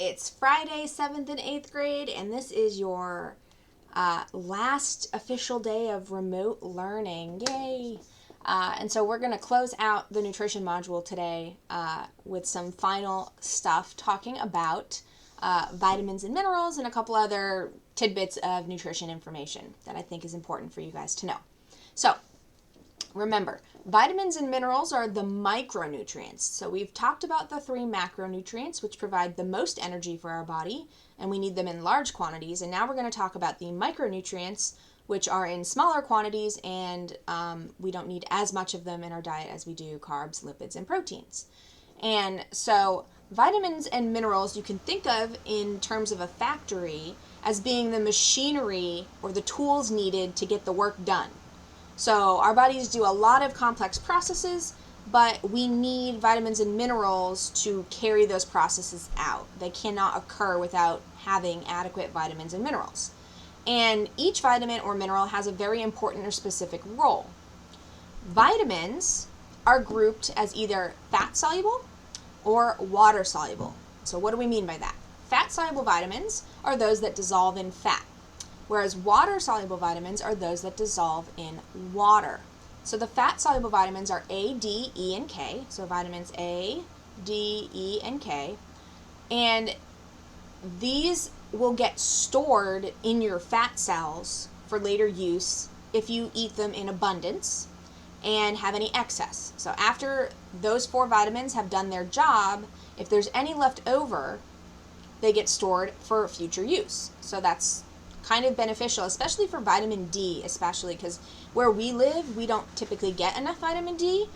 It's Friday, 7th and 8th grade, and this is your last official day of remote learning. Yay! And so we're going to close out the nutrition module today with some final stuff talking about vitamins and minerals and a couple other tidbits of nutrition information that I think is important for you guys to know. So, remember, vitamins and minerals are the micronutrients. So we've talked about the three macronutrients, which provide the most energy for our body, and we need them in large quantities. And now we're going to talk about the micronutrients, which are in smaller quantities, and we don't need as much of them in our diet as we do carbs, lipids, and proteins. And so vitamins and minerals you can think of in terms of a factory as being the machinery or the tools needed to get the work done. So our bodies do a lot of complex processes, but we need vitamins and minerals to carry those processes out. They cannot occur without having adequate vitamins and minerals. And each vitamin or mineral has a very important or specific role. Vitamins are grouped as either fat-soluble or water-soluble. So what do we mean by that? Fat-soluble vitamins are those that dissolve in fat, whereas water-soluble vitamins are those that dissolve in water. So the fat-soluble vitamins are A, D, E, and K. So vitamins A, D, E, and K. And these will get stored in your fat cells for later use if you eat them in abundance and have any excess. So after those four vitamins have done their job, if there's any left over, they get stored for future use. So that's kind of beneficial, especially for vitamin D, especially because where we live, we don't typically get enough vitamin D.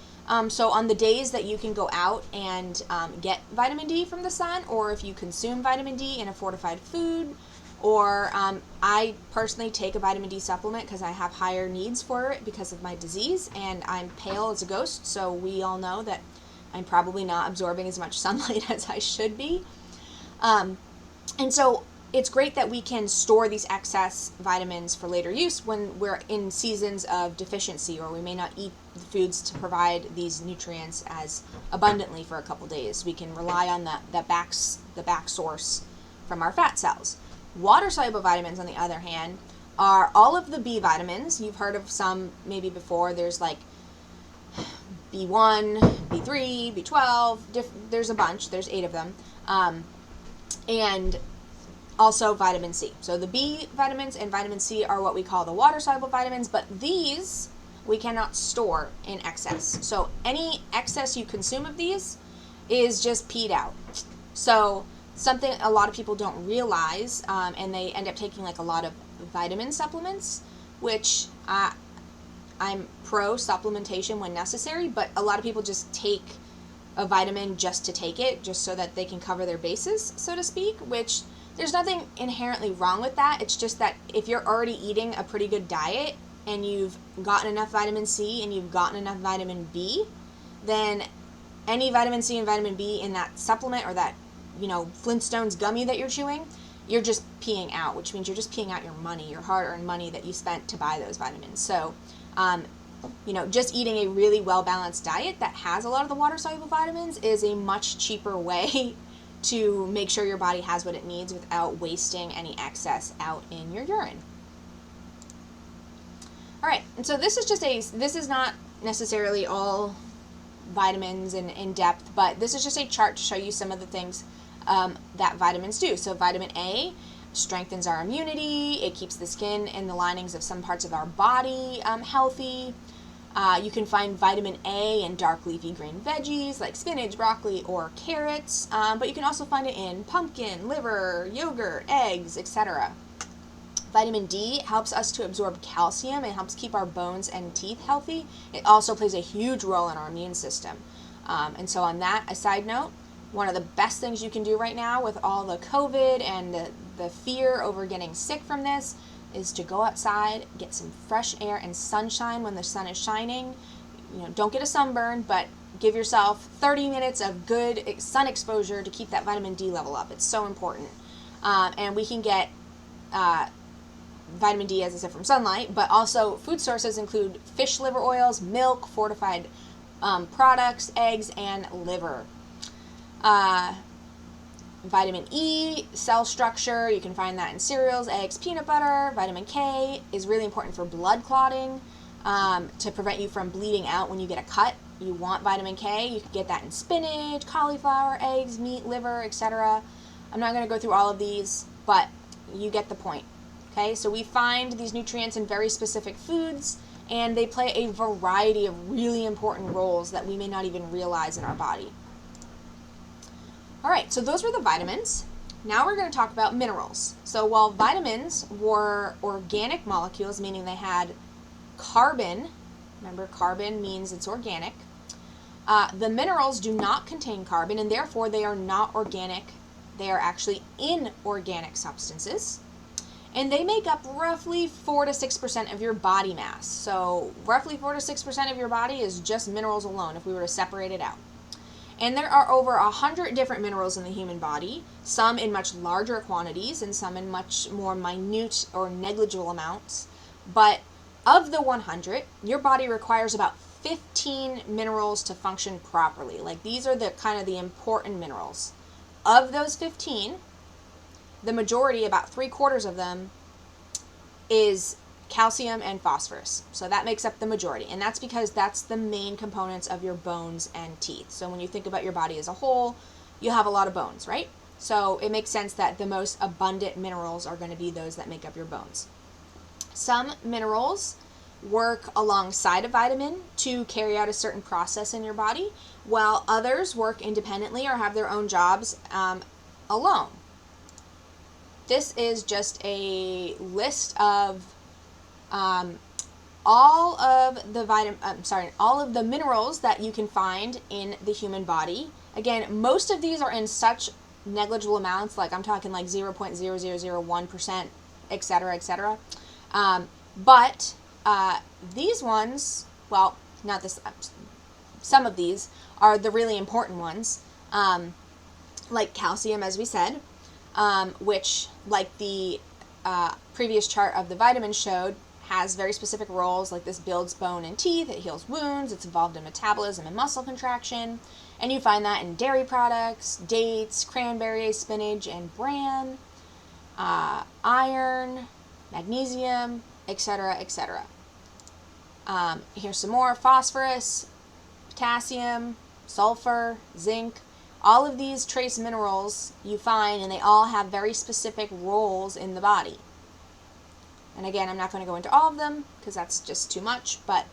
So on the days that you can go out and get vitamin D from the sun, or if you consume vitamin D in a fortified food, or I personally take a vitamin D supplement because I have higher needs for it because of my disease, and I'm pale as a ghost, so we all know that I'm probably not absorbing as much sunlight as I should be. And so it's great that we can store these excess vitamins for later use when we're in seasons of deficiency, or we may not eat the foods to provide these nutrients as abundantly for a couple days. We can rely on the back source from our fat cells. Water-soluble vitamins, on the other hand, are all of the B vitamins. You've heard of some maybe before. There's like B1, B3, B12. There's a bunch. There's 8 of them. And also vitamin C. So the B vitamins and vitamin C are what we call the water-soluble vitamins, but these we cannot store in excess. So any excess you consume of these is just peed out. So something a lot of people don't realize, and they end up taking like a lot of vitamin supplements, which I'm pro supplementation when necessary, but a lot of people just take a vitamin just to take it, just so that they can cover their bases, so to speak, which there's nothing inherently wrong with that. It's just that if you're already eating a pretty good diet and you've gotten enough vitamin C and you've gotten enough vitamin B, then any vitamin C and vitamin B in that supplement or that, Flintstones gummy that you're chewing, you're just peeing out, which means you're just peeing out your money, your hard-earned money that you spent to buy those vitamins. So, just eating a really well-balanced diet that has a lot of the water-soluble vitamins is a much cheaper way to make sure your body has what it needs without wasting any excess out in your urine. All right, and so this is not necessarily all vitamins in depth, but this is just a chart to show you some of the things that vitamins do. So vitamin A strengthens our immunity. It keeps the skin and the linings of some parts of our body healthy. You can find vitamin A in dark leafy green veggies like spinach, broccoli, or carrots, but you can also find it in pumpkin, liver, yogurt, eggs, etc. Vitamin D helps us to absorb calcium. It helps keep our bones and teeth healthy. It also plays a huge role in our immune system. And so on that, a side note, one of the best things you can do right now with all the COVID and the fear over getting sick from this is to go outside, get some fresh air and sunshine when the sun is shining. Don't get a sunburn, but give yourself 30 minutes of good sun exposure to keep that vitamin D level up. It's so important. And we can get vitamin D, as I said, from sunlight, but also food sources include fish liver oils, milk, fortified products, eggs, and liver. Vitamin E, cell structure, you can find that in cereals, eggs, peanut butter. Vitamin K is really important for blood clotting, to prevent you from bleeding out when you get a cut. You want vitamin K. You can get that in spinach, cauliflower, eggs, meat, liver, etc. I'm not going to go through all of these, but you get the point. Okay, so we find these nutrients in very specific foods, and they play a variety of really important roles that we may not even realize in our body. All right, so those were the vitamins. Now we're going to talk about minerals. So while vitamins were organic molecules, meaning they had carbon, remember carbon means it's organic, the minerals do not contain carbon, and therefore they are not organic. They are actually inorganic substances. And they make up roughly 4 to 6% of your body mass. So roughly 4 to 6% of your body is just minerals alone if we were to separate it out. And there are over 100 different minerals in the human body, some in much larger quantities and some in much more minute or negligible amounts. But of the 100, your body requires about 15 minerals to function properly. Like, these are the kind of the important minerals. Of those 15, the majority, about 3/4 of them, is calcium and phosphorus. So that makes up the majority. And that's because that's the main components of your bones and teeth. So when you think about your body as a whole, you have a lot of bones, right? So it makes sense that the most abundant minerals are going to be those that make up your bones. Some minerals work alongside a vitamin to carry out a certain process in your body, while others work independently or have their own jobs alone. This is just a list of all of the minerals that you can find in the human body. Again, most of these are in such negligible amounts, like I'm talking like 0.0001%, etc., etc. But these ones, well, not this. Some of these are the really important ones, like calcium, as we said, which, like the previous chart of the vitamins showed, has very specific roles. Like, this builds bone and teeth, it heals wounds, it's involved in metabolism and muscle contraction, and you find that in dairy products, dates, cranberries, spinach, and bran, iron, magnesium, etc., etc. Here's some more: phosphorus, potassium, sulfur, zinc. All of these trace minerals you find, and they all have very specific roles in the body. And again, I'm not going to go into all of them because that's just too much. But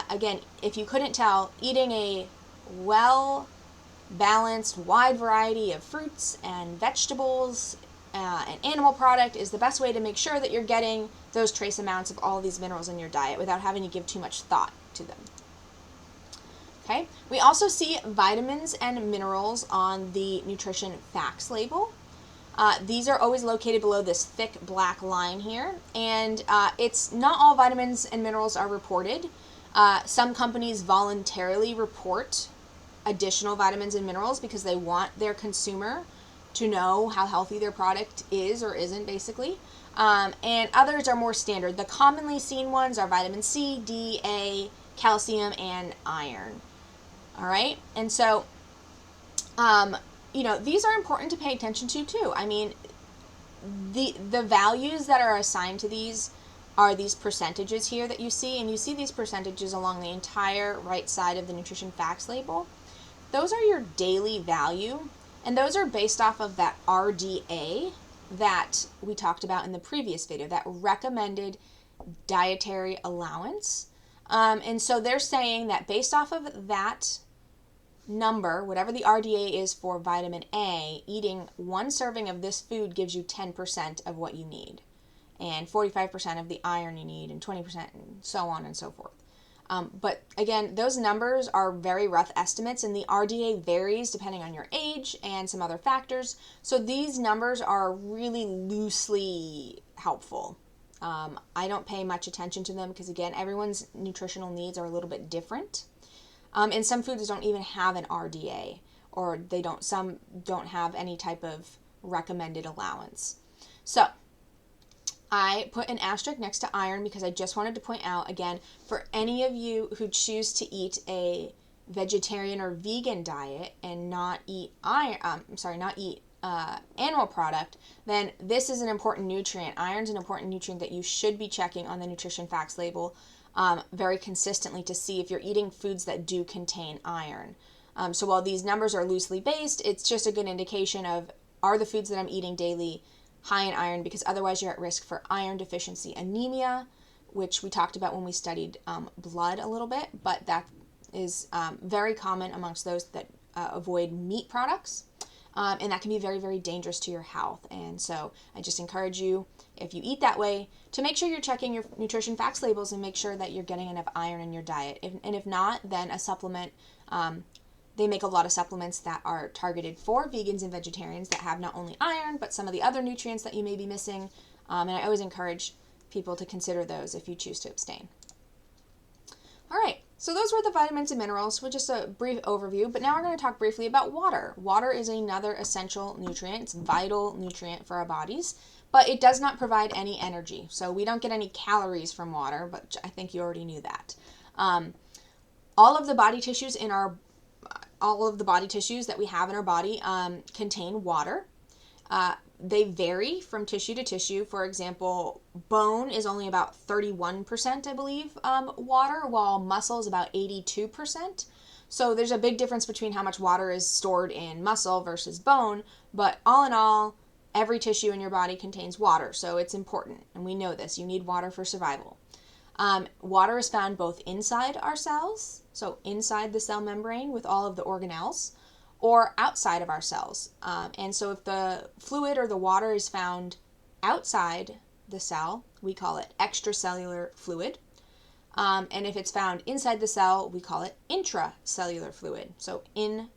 again, if you couldn't tell, eating a well-balanced, wide variety of fruits and vegetables and animal product is the best way to make sure that you're getting those trace amounts of all of these minerals in your diet without having to give too much thought to them. Okay. We also see vitamins and minerals on the nutrition facts label. These are always located below this thick black line here, and it's not all vitamins and minerals are reported. Some companies voluntarily report additional vitamins and minerals because they want their consumer to know how healthy their product is or isn't, basically. And others are more standard. The commonly seen ones are vitamin C, D, A, calcium, and iron. All right, and so, these are important to pay attention to too. I mean, the values that are assigned to these are these percentages here that you see, and you see these percentages along the entire right side of the nutrition facts label. Those are your daily value, and those are based off of that RDA that we talked about in the previous video, that recommended dietary allowance. And so they're saying that based off of that number, whatever the RDA is for vitamin A, eating one serving of this food gives you 10% of what you need, and 45% of the iron you need, and 20%, and so on and so forth. But again, those numbers are very rough estimates, and the RDA varies depending on your age and some other factors. So these numbers are really loosely helpful. I don't pay much attention to them because, again, everyone's nutritional needs are a little bit different. And some foods don't even have an RDA, or some don't have any type of recommended allowance. So I put an asterisk next to iron because I just wanted to point out, again, for any of you who choose to eat a vegetarian or vegan diet and not eat animal product, then this is an important nutrient. Iron's an important nutrient that you should be checking on the nutrition facts label very consistently to see if you're eating foods that do contain iron. So while these numbers are loosely based, it's just a good indication of, are the foods that I'm eating daily high in iron, because otherwise you're at risk for iron deficiency anemia, which we talked about when we studied blood a little bit, but that is very common amongst those that avoid meat products. And that can be very, very dangerous to your health. And so I just encourage you, if you eat that way, to make sure you're checking your nutrition facts labels and make sure that you're getting enough iron in your diet. And if not, then a supplement. They make a lot of supplements that are targeted for vegans and vegetarians that have not only iron, but some of the other nutrients that you may be missing. And I always encourage people to consider those if you choose to abstain. All right, so those were the vitamins and minerals with just a brief overview, but now we're going to talk briefly about water. Water is another essential nutrient. It's a vital nutrient for our bodies, but it does not provide any energy. So we don't get any calories from water, but I think you already knew that. All of the body tissues that we have in our body contain water. They vary from tissue to tissue. For example, bone is only about 31%, I believe, water, while muscle is about 82%. So there's a big difference between how much water is stored in muscle versus bone, but all in all, every tissue in your body contains water, so it's important, and we know this. You need water for survival. Water is found both inside our cells, so inside the cell membrane with all of the organelles, or outside of our cells. And so if the fluid or the water is found outside the cell, we call it extracellular fluid. And if it's found inside the cell, we call it intracellular fluid. So in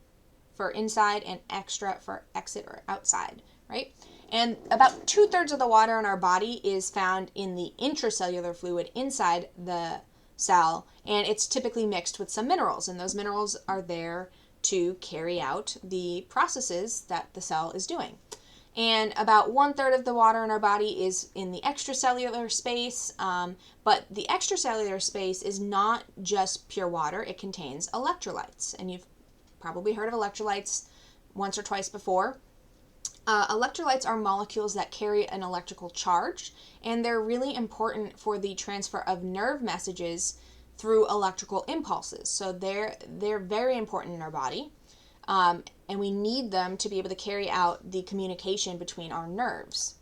for inside and extra for exit or outside, right? And about 2/3 of the water in our body is found in the intracellular fluid inside the cell, and it's typically mixed with some minerals, and those minerals are there to carry out the processes that the cell is doing. And about 1/3 of the water in our body is in the extracellular space, but the extracellular space is not just pure water. It contains electrolytes, and you've probably heard of electrolytes once or twice before. Electrolytes are molecules that carry an electrical charge, and they're really important for the transfer of nerve messages through electrical impulses. So they're very important in our body, and we need them to be able to carry out the communication between our nerves.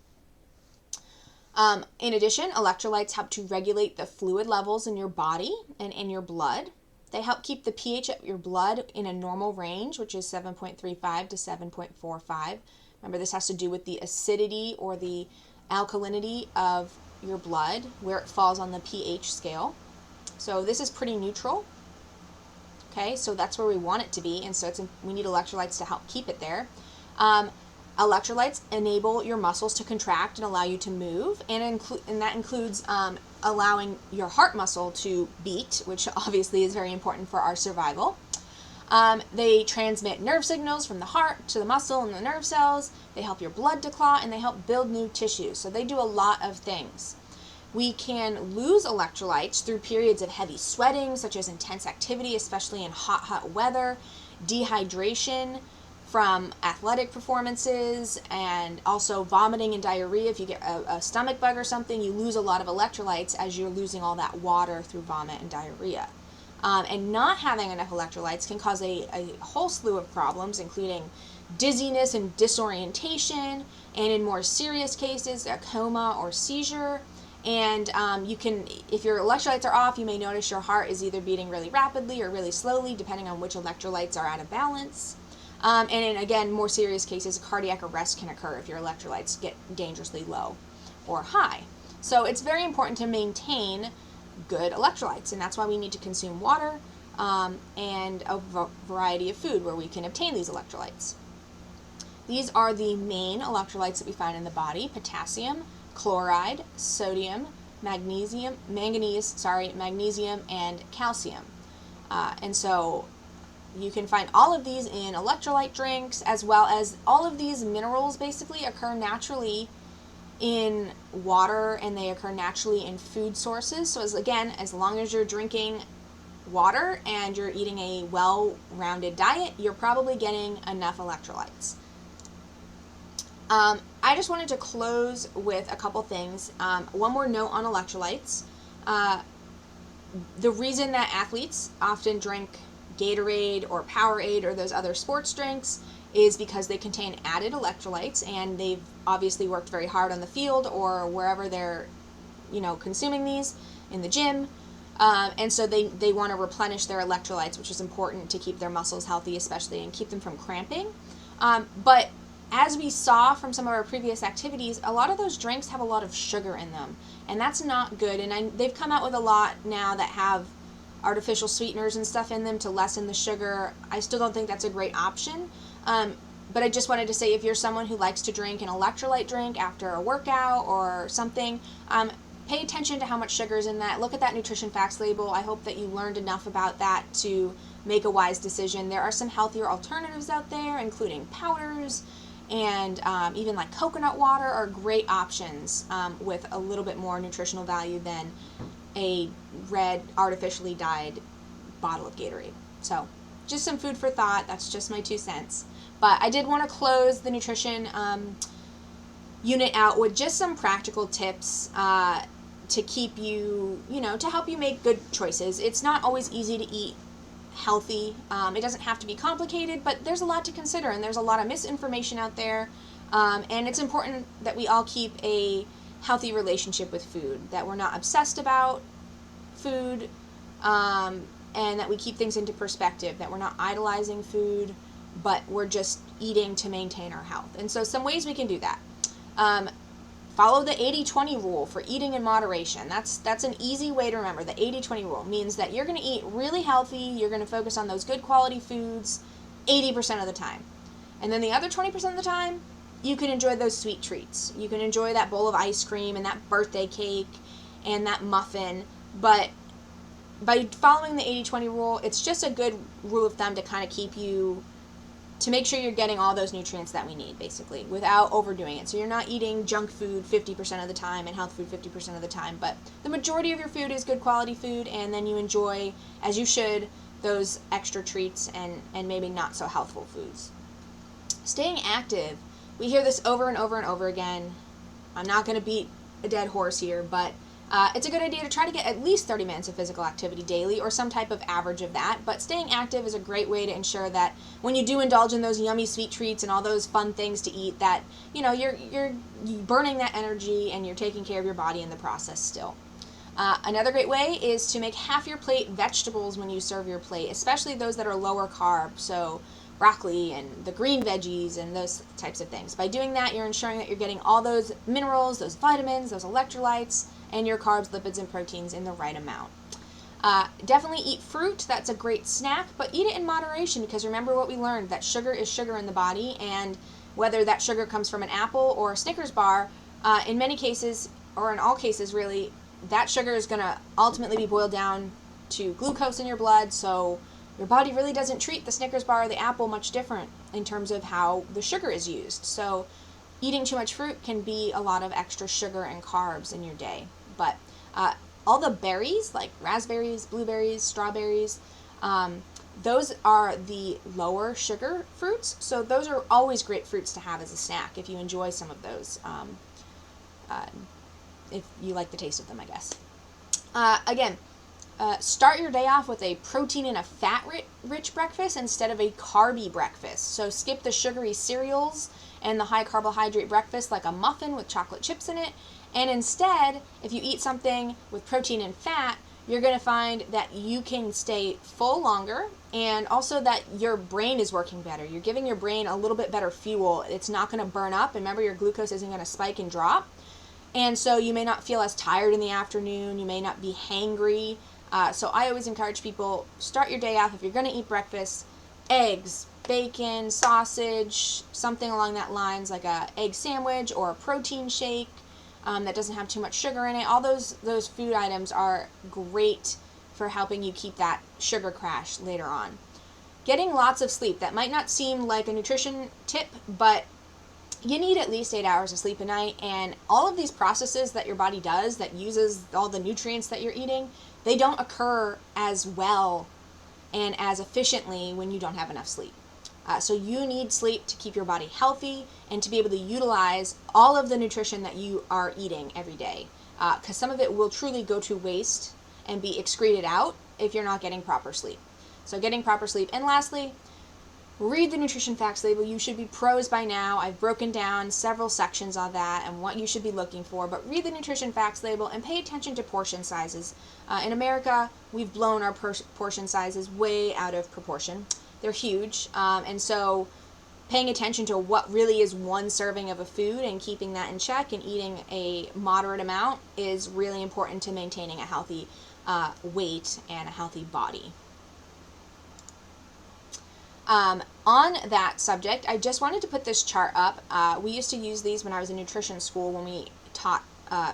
In addition, electrolytes help to regulate the fluid levels in your body and in your blood. They help keep the pH of your blood in a normal range, which is 7.35 to 7.45. Remember, this has to do with the acidity or the alkalinity of your blood, where it falls on the pH scale. So this is pretty neutral. Okay, so that's where we want it to be, and so we need electrolytes to help keep it there. Electrolytes enable your muscles to contract and allow you to move, and that includes allowing your heart muscle to beat, which obviously is very important for our survival. They transmit nerve signals from the heart to the muscle and the nerve cells. They help your blood to clot, and they help build new tissues. So they do a lot of things. We can lose electrolytes through periods of heavy sweating, such as intense activity, especially in hot weather, dehydration from athletic performances, and also vomiting and diarrhea. If you get a stomach bug or something, you lose a lot of electrolytes as you're losing all that water through vomit and diarrhea. And not having enough electrolytes can cause a whole slew of problems, including dizziness and disorientation, and in more serious cases, a coma or seizure. And if your electrolytes are off, you may notice your heart is either beating really rapidly or really slowly, depending on which electrolytes are out of balance. And in, again, more serious cases, cardiac arrest can occur if your electrolytes get dangerously low or high. So it's very important to maintain good electrolytes, and that's why we need to consume water and a variety of food where we can obtain these electrolytes. These are the main electrolytes that we find in the body: potassium, chloride, sodium, magnesium, and calcium. And so you can find all of these in electrolyte drinks, as well as all of these minerals basically occur naturally in water, and they occur naturally in food sources. So as long as you're drinking water and you're eating a well-rounded diet, you're probably getting enough electrolytes. I just wanted to close with a couple things. One more note on electrolytes. The reason that athletes often drink Gatorade or Powerade or those other sports drinks is because they contain added electrolytes, and they've obviously worked very hard on the field or wherever they're, consuming these in the gym. And so they want to replenish their electrolytes, which is important to keep their muscles healthy, especially, and keep them from cramping. But as we saw from some of our previous activities, a lot of those drinks have a lot of sugar in them, and that's not good. And they've come out with a lot now that have artificial sweeteners and stuff in them to lessen the sugar. I still don't think that's a great option. But I just wanted to say, if you're someone who likes to drink an electrolyte drink after a workout or something, pay attention to how much sugar is in that. Look at that nutrition facts label. I hope that you learned enough about that to make a wise decision. There are some healthier alternatives out there, including powders, and even like coconut water are great options with a little bit more nutritional value than a red, artificially dyed bottle of Gatorade. So just some food for thought. That's just my 2 cents. But I did want to close the nutrition unit out with just some practical tips to keep you, to help you make good choices. It's not always easy to eat healthy. It doesn't have to be complicated, but there's a lot to consider, and there's a lot of misinformation out there. And it's important that we all keep a healthy relationship with food, that we're not obsessed about food, and that we keep things into perspective, that we're not idolizing food, but we're just eating to maintain our health. And so some ways we can do that. Follow the 80-20 rule for eating in moderation. That's an easy way to remember. The 80-20 rule means that you're going to eat really healthy, you're going to focus on those good quality foods 80% of the time. And then the other 20% of the time, you can enjoy those sweet treats. You can enjoy that bowl of ice cream and that birthday cake and that muffin. But by following the 80-20 rule, it's just a good rule of thumb to kind of keep you, to make sure you're getting all those nutrients that we need, basically, without overdoing it. So you're not eating junk food 50% of the time and health food 50% of the time, but the majority of your food is good quality food, and then you enjoy, as you should, those extra treats and maybe not so healthful foods. Staying active. We hear this over and over and over again. I'm not going to beat a dead horse here, but it's a good idea to try to get at least 30 minutes of physical activity daily, or some type of average of that. But staying active is a great way to ensure that when you do indulge in those yummy sweet treats and all those fun things to eat, that you're burning that energy and you're taking care of your body in the process still. Another great way is to make half your plate vegetables when you serve your plate, especially those that are lower carb, so broccoli and the green veggies and those types of things. By doing that, you're ensuring that you're getting all those minerals, those vitamins, those electrolytes, and your carbs, lipids, and proteins in the right amount. Definitely eat fruit. That's a great snack, but eat it in moderation, because remember what we learned, that sugar is sugar in the body, and whether that sugar comes from an apple or a Snickers bar, in many cases, or in all cases really, that sugar is going to ultimately be boiled down to glucose in your blood, so your body really doesn't treat the Snickers bar or the apple much different in terms of how the sugar is used. So eating too much fruit can be a lot of extra sugar and carbs in your day. But all the berries, like raspberries, blueberries, strawberries, those are the lower sugar fruits. So those are always great fruits to have as a snack if you enjoy some of those, if you like the taste of them, I guess. Again, start your day off with a protein and a fat-rich breakfast instead of a carby breakfast. So skip the sugary cereals and the high carbohydrate breakfast like a muffin with chocolate chips in it. And instead, if you eat something with protein and fat, you're going to find that you can stay full longer, and also that your brain is working better. You're giving your brain a little bit better fuel. It's not going to burn up. Remember, your glucose isn't going to spike and drop. And so you may not feel as tired in the afternoon. You may not be hangry. So I always encourage people, start your day off, if you're going to eat breakfast, eggs, bacon, sausage, something along that lines, like a egg sandwich or a protein shake that doesn't have too much sugar in it. All those food items are great for helping you keep that sugar crash later on. Getting lots of sleep. That might not seem like a nutrition tip, but you need at least 8 hours of sleep a night, and all of these processes that your body does that uses all the nutrients that you're eating, they don't occur as well and as efficiently when you don't have enough sleep. So you need sleep to keep your body healthy and to be able to utilize all of the nutrition that you are eating every day. Because some of it will truly go to waste and be excreted out if you're not getting proper sleep. So getting proper sleep. And lastly, read the nutrition facts label. You should be pros by now. I've broken down several sections on that and what you should be looking for, but read the nutrition facts label and pay attention to portion sizes. In America, we've blown our portion sizes way out of proportion. They're huge, and so paying attention to what really is one serving of a food and keeping that in check and eating a moderate amount is really important to maintaining a healthy weight and a healthy body. On that subject, I just wanted to put this chart up. We used to use these when I was in nutrition school when we taught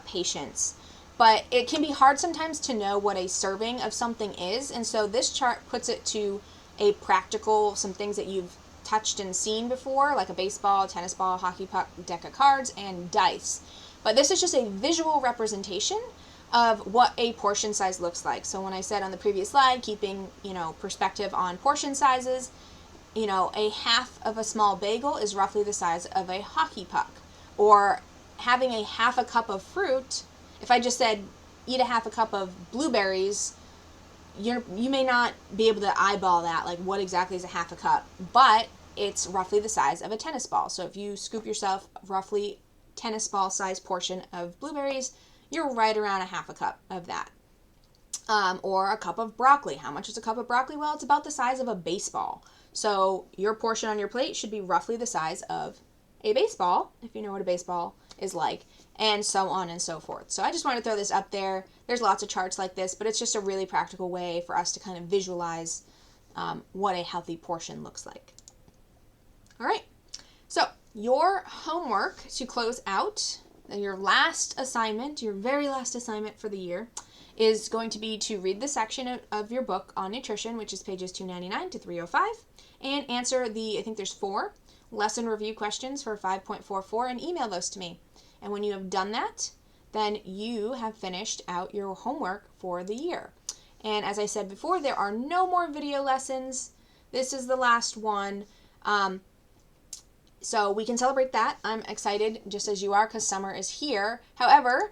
patients, but it can be hard sometimes to know what a serving of something is, and so this chart puts it to a practical, some things that you've touched and seen before, like a baseball, tennis ball, hockey puck, deck of cards, and dice. But this is just a visual representation of what a portion size looks like. So when I said on the previous slide, keeping, perspective on portion sizes, a half of a small bagel is roughly the size of a hockey puck. Or having a half a cup of fruit, if I just said eat a half a cup of blueberries, you may not be able to eyeball that, like what exactly is a half a cup, but it's roughly the size of a tennis ball. So if you scoop yourself roughly tennis ball size portion of blueberries, you're right around a half a cup of that. Or a cup of broccoli. How much is a cup of broccoli? Well, it's about the size of a baseball. So your portion on your plate should be roughly the size of a baseball, if you know what a baseball is like, and so on and so forth. So I just wanted to throw this up there. There's lots of charts like this, but it's just a really practical way for us to kind of visualize what a healthy portion looks like. All right, so your homework to close out, your last assignment, your very last assignment for the year, is going to be to read the section of your book on nutrition, which is pages 299 to 305, and answer I think there's 4 lesson review questions for 5.44 and email those to me. And when you have done that, then you have finished out your homework for the year. And as I said before, there are no more video lessons. This is the last one. So we can celebrate that. I'm excited just as you are because summer is here. However,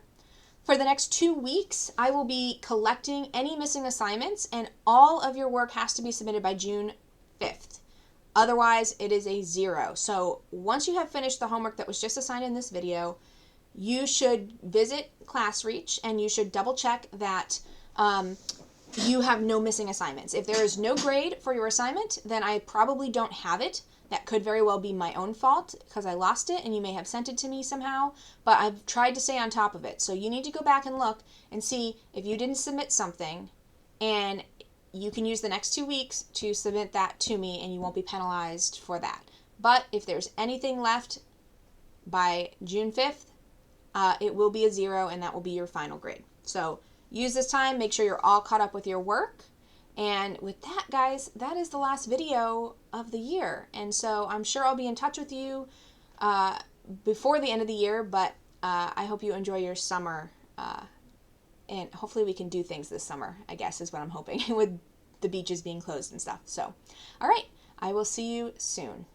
for the next 2 weeks, I will be collecting any missing assignments, and all of your work has to be submitted by June 5th. Otherwise, it is a 0. So once you have finished the homework that was just assigned in this video, you should visit ClassReach and you should double check that you have no missing assignments. If there is no grade for your assignment, then I probably don't have it. That could very well be my own fault because I lost it and you may have sent it to me somehow, but I've tried to stay on top of it. So you need to go back and look and see if you didn't submit something, and you can use the next 2 weeks to submit that to me and you won't be penalized for that. But if there's anything left by June 5th, it will be a 0 and that will be your final grade. So use this time, make sure you're all caught up with your work. And with that, guys, that is the last video of the year. And so I'm sure I'll be in touch with you before the end of the year, but I hope you enjoy your summer. And hopefully we can do things this summer, I guess, is what I'm hoping, with the beaches being closed and stuff. So, all right, I will see you soon.